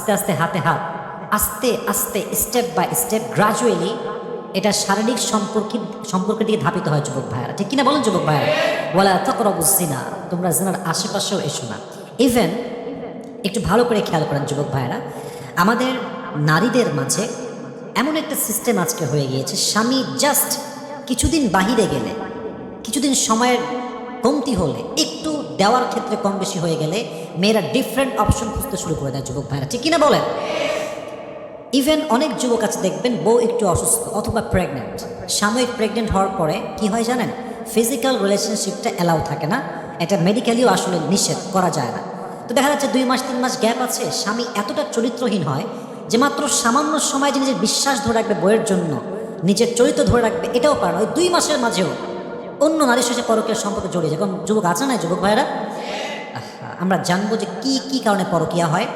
আস্তে আস্তে হাতে হাত, আস্তে আস্তে স্টেপ বাই স্টেপ গ্রাজুয়ালি এটা শারীরিক সম্পর্কের দিকে ধাবিত হয় যুবক ভাইয়ারা, ঠিক কিনা বলেন যুবক ভাইয়ারা? ওয়ালা তাকরাবুজ জিনা, তোমরা জিনার আশেপাশেও এসো না। ইভেন একটু ভালো করে খেয়াল করেন যুবক ভাইয়ারা, আমাদের নারীদের মাঝে এমন একটা সিস্টেম আজকে হয়ে গিয়েছে, স্বামী জাস্ট কিছুদিন বাহিরে গেলে, কিছুদিন সময়ের কমতি হলে, একটু দেওয়ার ক্ষেত্রে কম বেশি হয়ে গেলে মেয়েরা ডিফারেন্ট অপশন খুঁজতে শুরু করে দেয় যুবক ভাইরা, ঠিক কিনা বলেন? ইভেন অনেক যুবক আছে দেখবেন বউ একটু অসুস্থ অথবা প্রেগনেন্ট, সাময়িক প্রেগনেন্ট হওয়ার পরে কি হয় জানেন? ফিজিক্যাল রিলেশনশিপটা অ্যালাউ থাকে না, এটা মেডিকেলিও আসলে নিষেধ করা যায় না। তো দেখা যাচ্ছে 2 মাস 3 মাস গ্যাপ আছে, স্বামী এতটা চরিত্রহীন হয় যে মাত্র সামান্য সময় যে নিজের বিশ্বাস ধরে রাখবে বইয়ের জন্য, নিজের চরিত্র ধরে রাখবে এটাও পারে না। ওই 2 মাসের মাঝেও অন্য নারীর সাথে পরকীয়ার সম্পর্কে জড়িয়ে যায়। যুবক আছে না যুবক ভাইরা? আমরা জানবো যে কি কি কারণে পরকীয়া হয়।